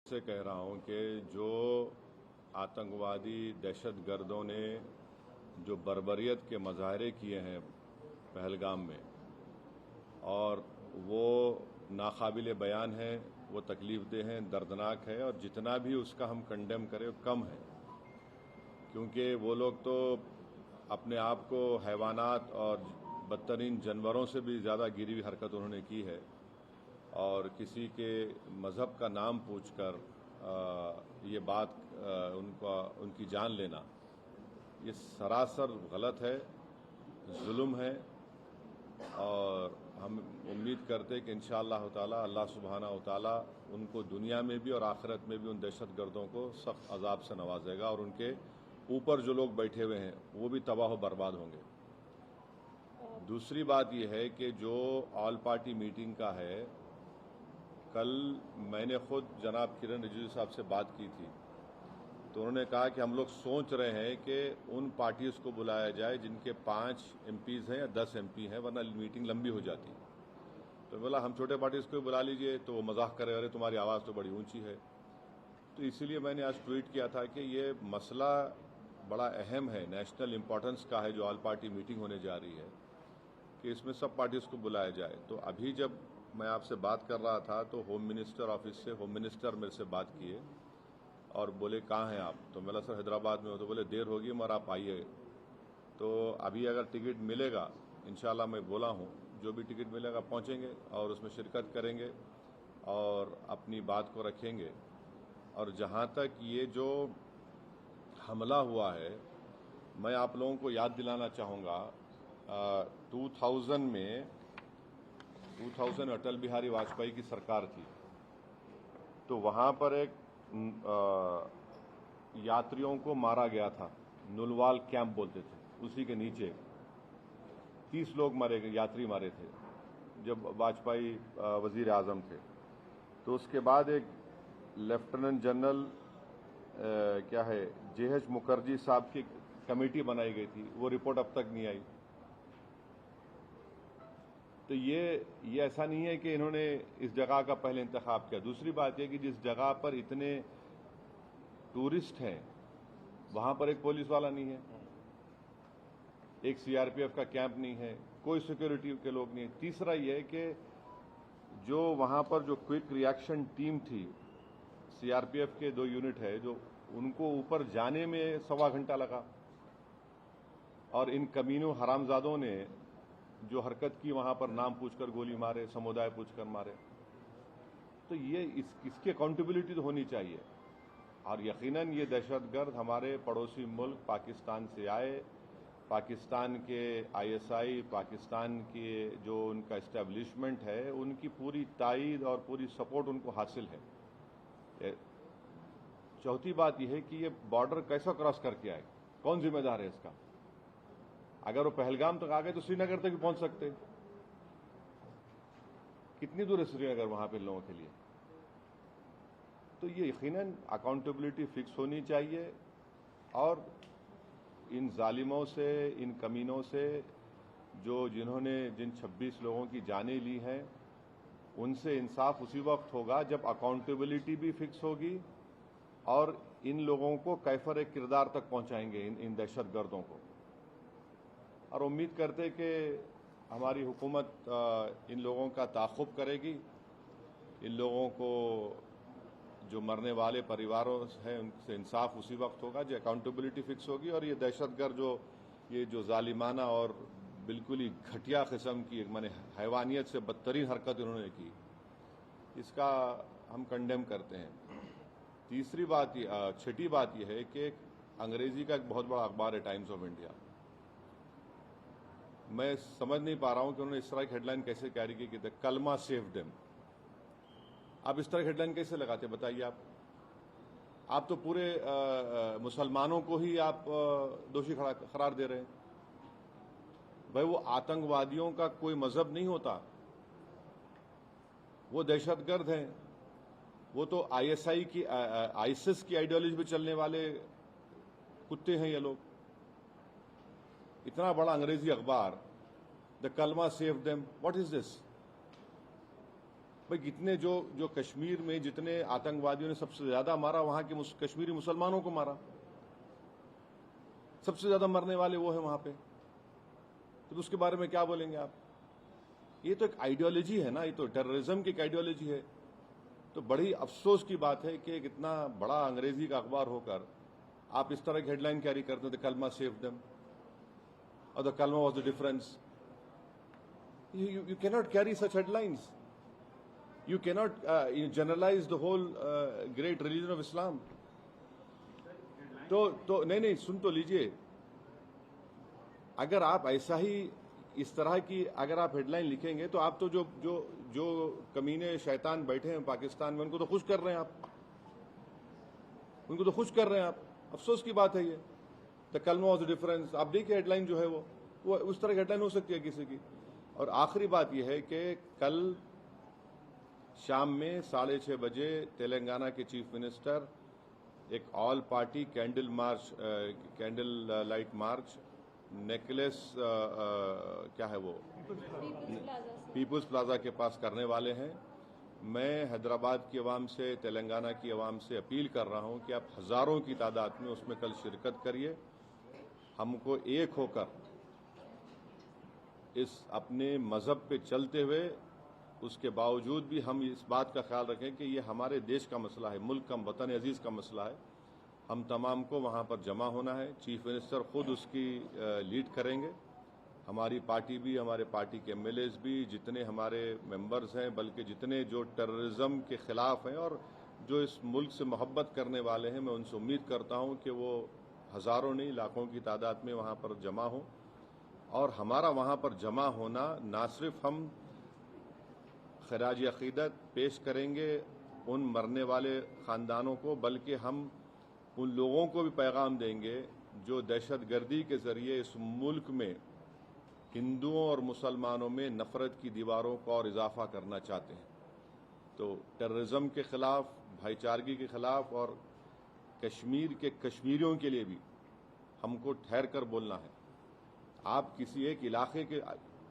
से कह रहा हूं कि जो आतंकवादी दहशतगर्दों ने जो बर्बरियत के मुजाहरे किए हैं पहलगाम में, और वो नाकाबिले बयान है, वो तकलीफदेह हैं, दर्दनाक है, और जितना भी उसका हम कंडेम करें कम है, क्योंकि वो लोग तो अपने आप को हैवानात और बदतरीन जानवरों से भी ज़्यादा गिरी हुई हरकत उन्होंने की है। और किसी के मज़हब का नाम पूछकर ये बात उनकी जान लेना, ये सरासर गलत है, जुल्म है। और हम उम्मीद करते हैं कि इंशाअल्लाह ताला अल्लाह सुब्हानहू व तआला उनको दुनिया में भी और आखिरत में भी उन दहशतगर्दों को सख्त अजाब से नवाजेगा, और उनके ऊपर जो लोग बैठे हुए हैं वो भी तबाह व बर्बाद होंगे। दूसरी बात यह है कि जो ऑल पार्टी मीटिंग का है, कल मैंने खुद जनाब किरण रिजिजू साहब से बात की थी, तो उन्होंने कहा कि हम लोग सोच रहे हैं कि उन पार्टीज को बुलाया जाए जिनके 5 एमपीज हैं या 10 एमपी हैं, वरना मीटिंग लंबी हो जाती। तो बोला हम छोटे पार्टीज को बुला लीजिए, तो वो मजाक करे, अरे तुम्हारी आवाज़ तो बड़ी ऊंची है। तो इसीलिए मैंने आज ट्वीट किया था कि ये मसला बड़ा अहम है, नेशनल इंपॉर्टेंस का है, जो ऑल पार्टी मीटिंग होने जा रही है, कि इसमें सब पार्टीज को बुलाया जाए। तो अभी जब मैं आपसे बात कर रहा था तो होम मिनिस्टर ऑफिस से होम मिनिस्टर मेरे से बात किए और बोले कहाँ हैं आप? तो मैं सर हैदराबाद में हो। तो बोले देर होगी मगर आप आइए। तो अभी अगर टिकट मिलेगा, इंशाल्लाह मैं बोला हूँ, जो भी टिकट मिलेगा पहुँचेंगे और उसमें शिरकत करेंगे और अपनी बात को रखेंगे। और जहाँ तक ये जो हमला हुआ है, मैं आप लोगों को याद दिलाना चाहूँगा, 2000 अटल बिहारी वाजपेयी की सरकार थी, तो वहां पर एक यात्रियों को मारा गया था, नुलवाल कैंप बोलते थे, उसी के नीचे 30 लोग मारे गए, यात्री मारे थे जब वाजपेयी वजीर आजम थे। तो उसके बाद एक लेफ्टिनेंट जनरल क्या है JH मुखर्जी साहब की कमेटी बनाई गई थी, वो रिपोर्ट अब तक नहीं आई। तो ये ऐसा नहीं है कि इन्होंने इस जगह का पहले इंतखाब किया। दूसरी बात यह कि जिस जगह पर इतने टूरिस्ट हैं वहां पर एक पुलिस वाला नहीं है, एक CRPF का कैंप नहीं है, कोई सिक्योरिटी के लोग नहीं है। तीसरा यह है कि जो वहां पर जो क्विक रिएक्शन टीम थी, CRPF के 2 यूनिट है, जो उनको ऊपर जाने में 1.25 घंटा लगा, और इन कमीनों हरामजादों ने जो हरकत की, वहां पर नाम पूछकर गोली मारे, समुदाय पूछकर मारे। तो ये इसकी अकाउंटेबिलिटी तो होनी चाहिए। और यकीनन ये दहशतगर्द हमारे पड़ोसी मुल्क पाकिस्तान से आए, पाकिस्तान के ISI, पाकिस्तान के जो उनका एस्टेब्लिशमेंट है, उनकी पूरी ताईद और पूरी सपोर्ट उनको हासिल है। चौथी बात यह है कि ये बॉर्डर कैसा क्रॉस करके आए, कौन जिम्मेदार है इसका? अगर वो पहलगाम तक आ गए तो श्रीनगर तक भी पहुंच सकते। कितनी दूर है श्रीनगर वहां पे लोगों के लिए? तो ये यकीनन अकाउंटेबिलिटी फिक्स होनी चाहिए, और इन जालिमों से, इन कमीनों से, जिन्होंने जिन 26 लोगों की जानें ली हैं, उनसे इंसाफ उसी वक्त होगा जब अकाउंटेबिलिटी भी फिक्स होगी और इन लोगों को कैफर किरदार तक पहुंचाएंगे, इन दहशतगर्दों को। और उम्मीद करते कि हमारी हुकूमत इन लोगों का ताक़ुब करेगी, इन लोगों को जो मरने वाले परिवारों हैं उनसे इंसाफ उसी वक्त होगा जो अकाउंटेबिलिटी फिक्स होगी। और ये दहशतगर्द जो जालिमाना और बिल्कुल ही घटिया किस्म की, माने हैवानियत से बदतरीन हरकत इन्होंने की, इसका हम कंडेम करते हैं। छठी बात यह है कि अंग्रेजी का एक बहुत बड़ा अखबार है टाइम्स ऑफ इंडिया, मैं समझ नहीं पा रहा हूं कि उन्होंने इस तरह की हेडलाइन कैसे कैरी की कि कलमा सेव देम। आप इस तरह की हेडलाइन कैसे लगाते बताइए? आप तो पूरे मुसलमानों को ही आप दोषी करार दे रहे हैं। भाई वो आतंकवादियों का कोई मजहब नहीं होता, वो दहशतगर्द हैं, वो तो ISI की ISIS की आइडियोलॉजी में चलने वाले कुत्ते हैं ये लोग। इतना बड़ा अंग्रेजी अखबार, द कलमा save them, what is this? भाई कितने जो कश्मीर में जितने आतंकवादियों ने सबसे ज्यादा मारा, वहां के कश्मीरी मुसलमानों को मारा, सबसे ज्यादा मरने वाले वो है वहां पे। तो उसके बारे में क्या बोलेंगे आप? ये तो एक आइडियोलॉजी है ना, ये तो टेररिज्म की एक आइडियोलॉजी है। तो बड़ी अफसोस की बात है कि इतना बड़ा अंग्रेजी का अखबार होकर आप इस तरह की हेडलाइन कैरी करते हैं, द कलमा सेव्ड देम और द कलमा was the difference. You cannot carry such headlines. You cannot generalize the whole great religion of Islam. तो नहीं सुन तो लीजिए, अगर आप ऐसा ही इस तरह की अगर आप हेडलाइन लिखेंगे तो आप तो जो कमीने शैतान बैठे हैं पाकिस्तान में उनको तो खुश कर रहे हैं आप, उनको तो खुश कर रहे हैं आप। अफसोस की बात है ये। द कलमा वाज द डिफरेंस, आप देखिए हेडलाइन जो है वो उस तरह की हेडलाइन हो सकती है किसी की। और आखिरी बात यह है कि कल शाम में 6:30 बजे तेलंगाना के चीफ मिनिस्टर एक all party candle light march necklace क्या है वो पीपुल्स प्लाजा के पास करने वाले हैं। मैं हैदराबाद की आवाम से, तेलंगाना की आवाम से अपील कर रहा हूं कि आप हजारों की तादाद में उसमें कल शिरकत करिए। हमको एक होकर इस अपने मजहब पे चलते हुए उसके बावजूद भी हम इस बात का ख्याल रखें कि ये हमारे देश का मसला है, मुल्क का, वतन अजीज का मसला है। हम तमाम को वहाँ पर जमा होना है। चीफ मिनिस्टर खुद उसकी लीड करेंगे, हमारी पार्टी भी, हमारे पार्टी के एमएलएज भी, जितने हमारे मेंबर्स हैं, बल्कि जितने जो टेररिज्म के खिलाफ हैं और जो इस मुल्क से मोहब्बत करने वाले हैं, मैं उनसे उम्मीद करता हूँ कि वो हज़ारों नहीं लाखों की तादाद में वहाँ पर जमा हों। और हमारा वहाँ पर जमा होना ना सिर्फ हम खराज अकीदत पेश करेंगे उन मरने वाले ख़ानदानों को, बल्कि हम उन लोगों को भी पैगाम देंगे जो दहशतगर्दी के ज़रिए इस मुल्क में हिंदुओं और मुसलमानों में नफ़रत की दीवारों को और इजाफा करना चाहते हैं। तो टेररिज्म के ख़िलाफ़, भाईचारगी के ख़िलाफ़ और कश्मीर के कश्मीरियों के लिए भी हमको ठहर कर बोलना है। आप किसी एक इलाके के,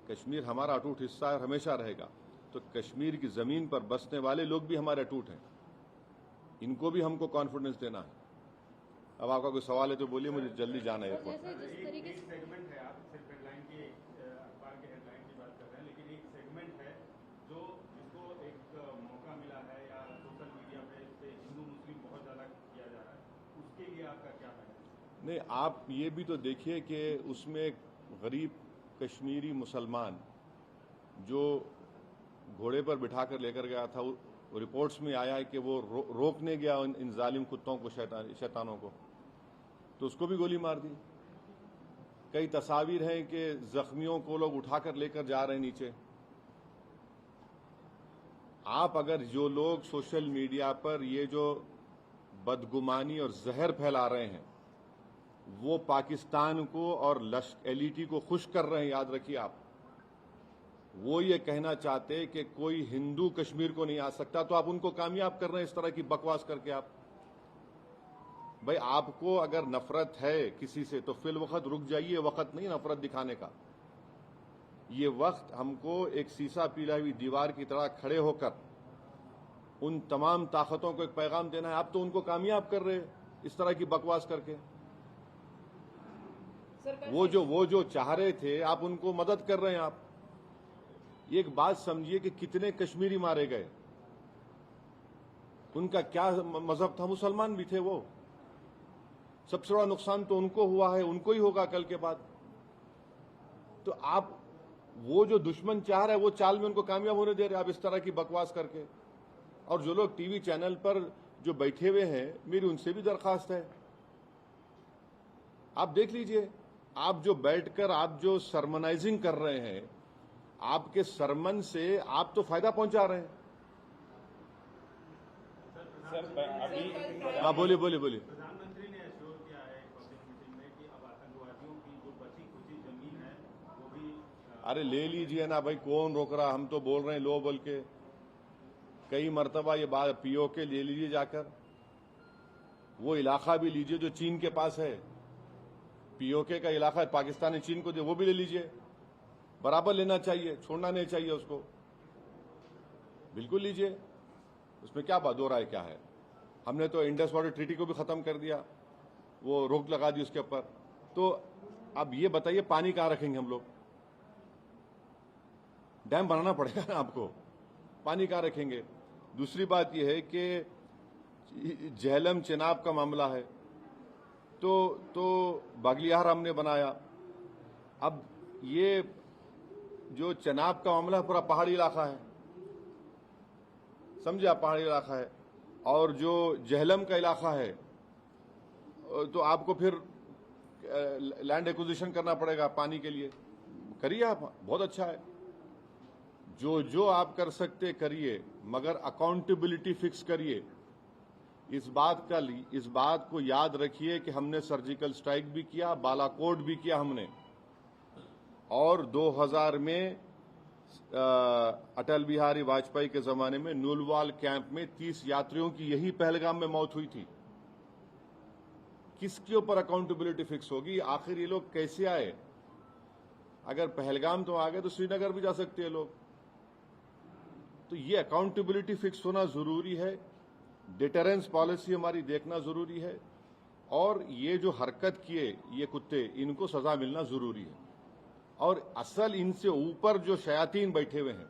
कश्मीर हमारा अटूट हिस्सा है और हमेशा रहेगा, तो कश्मीर की ज़मीन पर बसने वाले लोग भी हमारे अटूट हैं, इनको भी हमको कॉन्फिडेंस देना है। अब आपका कोई सवाल है तो बोलिए, मुझे जल्दी जाना है एयरपोर्ट। एक सेगमेंट है, आप सिर्फ हेडलाइन की, अखबार के हेडलाइन की बात कर रहे हैं, लेकिन एक सेगमेंट है जो जिसको एक मौका मिला है या सोशल मीडिया पे इस पे हिंदू मुस्लिम बहुत ज़्यादा किया जा रहा है, उसके लिए आपका क्या कहना है? नहीं, आप ये भी तो देखिए कि उसमें एक गरीब कश्मीरी मुसलमान जो घोड़े पर बिठाकर लेकर गया था, रिपोर्ट्स में आया है कि वो रोकने गया इन जालिम कुत्तों को, शैतानों को, तो उसको भी गोली मार दी। कई तस्वीर हैं कि जख्मियों को लोग उठाकर लेकर जा रहे हैं नीचे। आप अगर जो लोग सोशल मीडिया पर ये जो बदगुमानी और जहर फैला रहे हैं वो पाकिस्तान को और एलईटी को खुश कर रहे हैं, याद रखिए आप। वो ये कहना चाहते कि कोई हिंदू कश्मीर को नहीं आ सकता, तो आप उनको कामयाब कर रहे हैं इस तरह की बकवास करके। आप भाई, आपको अगर नफरत है किसी से तो फिल वक्त रुक जाइए, वक्त नहीं नफरत दिखाने का। ये वक्त हमको एक सीसा पीला हुई दीवार की तरह खड़े होकर उन तमाम ताकतों को एक पैगाम देना है। आप तो उनको कामयाब कर रहे हैं इस तरह की बकवास करके। वो जो चाह रहे थे, आप उनको मदद कर रहे हैं। आप एक बात समझिए कि कितने कश्मीरी मारे गए, उनका क्या मजहब था? मुसलमान भी थे वो। सबसे बड़ा नुकसान तो उनको हुआ है, उनको ही होगा कल के बाद। तो आप वो जो दुश्मन चाह रहे हैं वो चाल में उनको कामयाब होने दे रहे आप इस तरह की बकवास करके। और जो लोग टीवी चैनल पर जो बैठे हुए हैं, मेरी उनसे भी दरखास्त है, आप देख लीजिए। आप जो बैठकर आप जो सरमनाइजिंग कर रहे हैं, आपके सरमन से आप तो फायदा पहुंचा रहे हैं। हाँ, बोलिए। प्रधानमंत्री ने एश्योर किया है पब्लिक मीटिंग में कि अब आतंकवादियों की जो बची खुची जमीन है वो भी अरे ले लीजिए ना भाई, कौन रोक रहा? हम तो बोल रहे हैं लो बोल के कई मरतबा। ये बात पीओके ले लीजिए जाकर, वो इलाका भी लीजिए जो चीन के पास है। पीओके का इलाका पाकिस्तान ने चीन को दिया, वो भी ले लीजिए। बराबर लेना चाहिए, छोड़ना नहीं चाहिए उसको। बिल्कुल लीजिए, उसमें क्या बात, दो राय क्या है। हमने तो इंडस वाटर ट्रीटी को भी खत्म कर दिया, वो रोक लगा दी उसके ऊपर। तो अब ये बताइए पानी कहाँ रखेंगे हम लोग? डैम बनाना पड़ेगा ना आपको, पानी कहाँ रखेंगे? दूसरी बात यह है कि झेलम चेनाब का मामला है, तो बागलियार हमने बनाया। अब ये जो चेनाब का मामला है पूरा पहाड़ी इलाका है, समझे आप, पहाड़ी इलाका है। और जो झेलम का इलाका है तो आपको फिर लैंड एक्विजिशन करना पड़ेगा पानी के लिए। करिए आप, बहुत अच्छा है, जो आप कर सकते करिए, मगर अकाउंटेबिलिटी फिक्स करिए। इस बात को याद रखिए कि हमने सर्जिकल स्ट्राइक भी किया, बालाकोट भी किया हमने, और 2000 में अटल बिहारी वाजपेयी के जमाने में नुलवाल कैंप में 30 यात्रियों की यही पहलगाम में मौत हुई थी। किसके ऊपर अकाउंटेबिलिटी फिक्स होगी? आखिर ये लोग कैसे आए? अगर पहलगाम तो आ गए तो श्रीनगर भी जा सकते हैं लोग। तो ये अकाउंटेबिलिटी फिक्स होना जरूरी है, डिटरेंस पॉलिसी हमारी देखना जरूरी है, और ये जो हरकत किए ये कुत्ते, इनको सजा मिलना जरूरी है। और असल इनसे ऊपर जो शयातीन बैठे हुए हैं,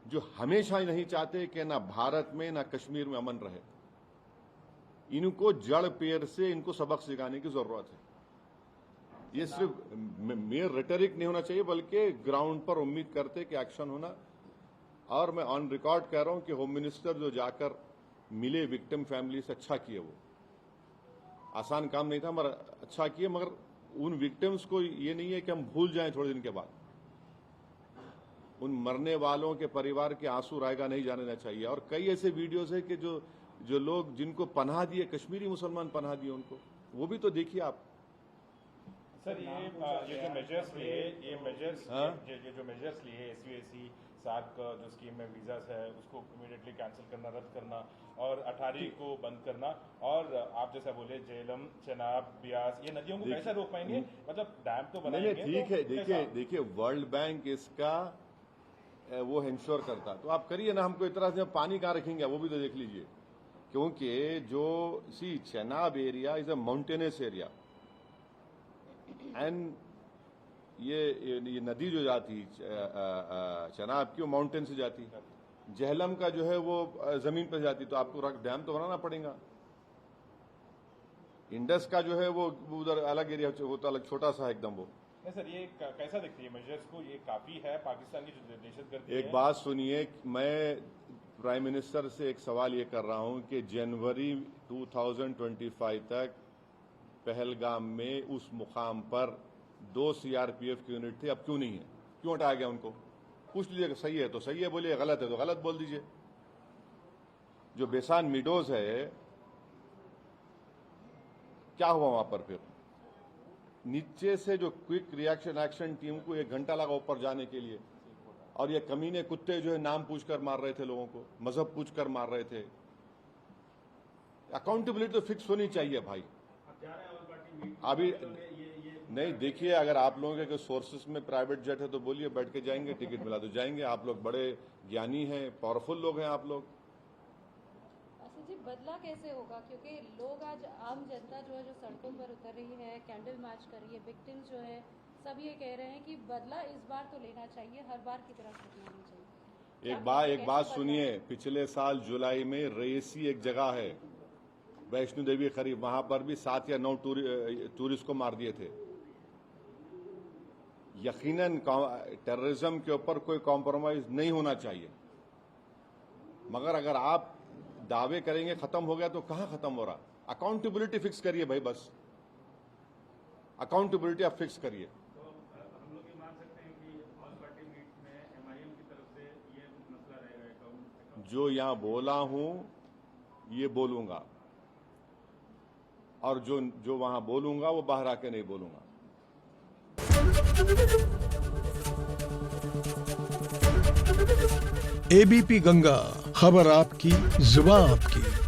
जो हमेशा ही नहीं चाहते कि ना भारत में ना कश्मीर में अमन रहे, इनको जड़ पेड़ से इनको सबक सिखाने की जरूरत है। ये सिर्फ मेयर रेटरिक नहीं होना चाहिए, बल्कि ग्राउंड पर उम्मीद करते कि एक्शन होना। और मैं ऑन रिकॉर्ड कह रहा हूं कि होम मिनिस्टर जो जाकर मिले विक्टिम फैमिली से, अच्छा किए। वो आसान काम नहीं था मगर अच्छा किए। मगर उन विक्टिम्स को ये नहीं है कि हम भूल जाएं थोड़े दिन के बाद। उन मरने वालों के परिवार के आंसू रायगा नहीं जाने देना चाहिए। और कई ऐसे वीडियोस है कि जो लोग जिनको पनाह दिए, कश्मीरी मुसलमान पनाह दिए उनको, वो भी तो देखिए आप। सर ये जो मेजर्स लिए, ये जो मेजर्स लिए SUAC सार्क जो स्कीम में वीजास है उसको इमीडिएटली कैंसिल करना, रद्द करना, और 18 को बंद करना, और आप जैसा बोले झेलम, चेनाब, ब्यास, ये नदियों को कैसे रोक पाएंगे? मतलब डैम तो बनाएंगे। ठीक है, देखिए वर्ल्ड बैंक इसका वो इंश्योर करता, तो आप करिए ना। हमको इतना से पानी कहाँ रखेंगे वो भी तो देख लीजिए। क्योंकि जो Chenab area is a mountainous area, and ये नदी जो जाती चेनाब की, वो माउंटेन से जाती। झेलम का जो है वो जमीन पर जाती, तो आपको डैम तो बनाना पड़ेगा। इंडस का जो है वो उधर अलग एरिया, वो तो अलग छोटा सा एकदम। वो नहीं सर, ये कैसा दिखती है मेजर्स को? ये काफी है पाकिस्तान की जो दहशतगर्दी। एक बात सुनिए, मैं प्राइम मिनिस्टर से एक सवाल ये कर रहा हूं कि जनवरी 2025 तक पहलगाम में उस मुकाम पर 2 CRPF की यूनिट थी, अब क्यों नहीं है? क्यों हटाया गया उनको? पूछ लीजिएगा, सही है तो सही है बोलिए, गलत है तो गलत बोल दीजिए। जो बेसान मीडोज है, क्या हुआ वहां पर? फिर नीचे से जो क्विक रिएक्शन एक्शन टीम को 1 घंटा लगा ऊपर जाने के लिए, और ये कमीने कुत्ते जो है नाम पूछकर मार रहे थे लोगों को, मजहब पूछकर मार रहे थे। अकाउंटेबिलिटी तो फिक्स होनी चाहिए भाई। अभी नहीं, देखिए, अगर आप लोगों के सोर्सेस में प्राइवेट जेट है तो बोलिए, बैठ के जाएंगे, टिकट मिला तो जाएंगे। आप लोग बड़े ज्ञानी हैं, पावरफुल लोग हैं आप लोग। जी बदला कैसे होगा? क्योंकि लोग आज, आम जनता जो है जो सड़कों पर उतर रही है, कैंडल मार्च कर रही है, विक्टिम्स जो है सब ये कह रहे हैं कि बदला इस बार तो लेना चाहिए, हर बार की तरह नहीं होनी चाहिए। एक बात सुनिए, पिछले साल जुलाई में रेसी एक जगह है वैष्णो देवी करीब, वहां पर भी 7 या 9 टूरिस्ट को मार दिए थे। यकीनन टेररिज्म के ऊपर कोई कॉम्प्रोमाइज नहीं होना चाहिए, मगर अगर आप दावे करेंगे खत्म हो गया तो कहां खत्म हो रहा? अकाउंटेबिलिटी फिक्स करिए भाई, बस अकाउंटेबिलिटी आप फिक्स करिए। तो हम लोग ये मान सकते हैं कि ऑल पार्टी मीट में MIM की तरफ से ये मसला रहेगा। जो यहां बोला हूं ये बोलूंगा, और जो वहां बोलूंगा वो बाहर आके नहीं बोलूंगा। ABP गंगा, खबर आपकी, जुबान आपकी।